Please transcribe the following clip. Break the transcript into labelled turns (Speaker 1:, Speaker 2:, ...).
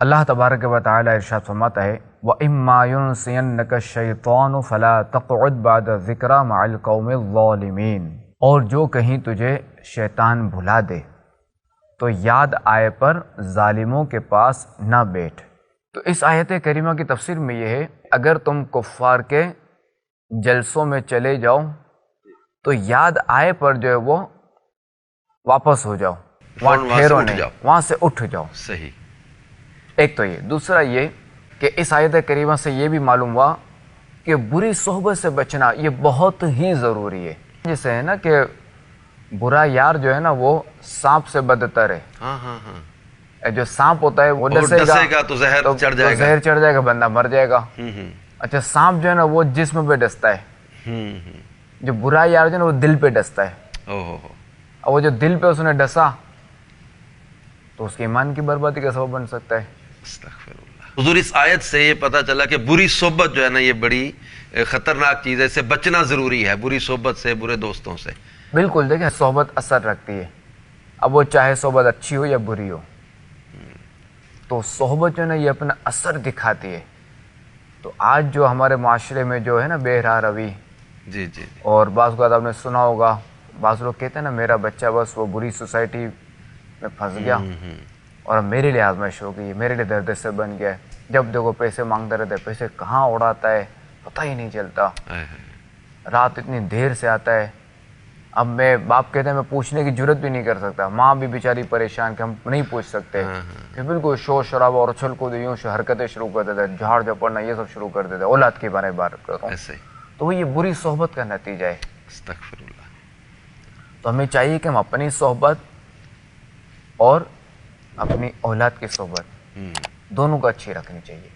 Speaker 1: اللہ تبارک و تعالی ارشاد فرماتا ہے وَإِمَّا يُنْسِيَنَّكَ الشَّيْطَانُ فَلَا تَقْعُدْ بَعْدَ الذِّكْرَىٰ مَعَ الْقَوْمِ الظَّالِمِينَ، اور جو کہیں تجھے شیطان بھلا دے تو یاد آئے پر ظالموں کے پاس نہ بیٹھ۔ تو اس آیت کریمہ کی تفسیر میں یہ ہے اگر تم کفار کے جلسوں میں چلے جاؤ تو یاد آئے پر جو ہے وہ واپس ہو جاؤ، وہاں ٹھہرو نہیں، وہاں سے اٹھ جاؤ۔
Speaker 2: صحیح۔
Speaker 1: ایک تو یہ، دوسرا یہ کہ اس آیت کریمہ سے یہ بھی معلوم ہوا کہ بری صحبت سے بچنا یہ بہت ہی ضروری ہے۔ جیسے ہے نا کہ برا یار جو ہے نا وہ سانپ سے بدتر ہے۔
Speaker 2: ہاں ہاں ہاں،
Speaker 1: جو سانپ ہوتا ہے وہ ڈسے
Speaker 2: گا تو زہر چڑھ جائے گا،
Speaker 1: زہر چڑھ جائے گا، بندہ مر جائے گا۔ اچھا سانپ جو ہے نا وہ جسم پہ ڈستا ہے، جو برا یار جو ہے نا وہ دل پہ ڈستا ہے، اور وہ جو دل پہ اس نے ڈسا تو اس کے ایمان کی بربادی کا سبب بن سکتا ہے۔
Speaker 2: استغفر اللہ۔ حضور اس آیت سے یہ پتہ چلا کہ بری صحبت جو ہے نا یہ بڑی خطرناک چیز ہے، اس سے بچنا ضروری ہے، بری صحبت سے، برے دوستوں سے۔
Speaker 1: بالکل، دیکھیں صحبت اثر رکھتی ہے، اب وہ چاہے صحبت اچھی ہو یا بری ہو، تو صحبت جو ہے نا یہ اپنا اثر دکھاتی ہے۔ تو آج جو ہمارے معاشرے میں جو ہے نا بے راہ روی،
Speaker 2: جی جی،
Speaker 1: اور بعض اوقات آپ نے سنا ہوگا بعض لوگ کہتے ہیں نا میرا بچہ بس وہ بری سوسائٹی میں پھنس گیا اور میرے لیے آزمائش ہو گئی، میرے لیے درد سے بن گیا ہے، جب دیکھو پیسے مانگتا رہتا ہے، پیسے کہاں اڑاتا ہے پتہ ہی نہیں چلتا، رات اتنی دیر سے آتا ہے۔ اب میں باپ کہتے ہیں میں پوچھنے کی جرت بھی نہیں کر سکتا، ماں بھی بیچاری پریشان کہ ہم نہیں پوچھ سکتے کہ بالکل شور شرابہ اور اچھل کود یوں حرکتیں شروع کر دیتے ہیں، جھاڑ جھپڑنا یہ سب شروع کر دیتے ہیں، اولاد کے بارے میں بات کر رہا ہوں، تو وہ یہ بری صحبت کا نتیجہ ہے۔
Speaker 2: استغفر اللہ۔
Speaker 1: تو ہمیں چاہیے کہ ہم اپنی صحبت اور اپنی اولاد کی صحبت دونوں کو اچھی رکھنی چاہیے۔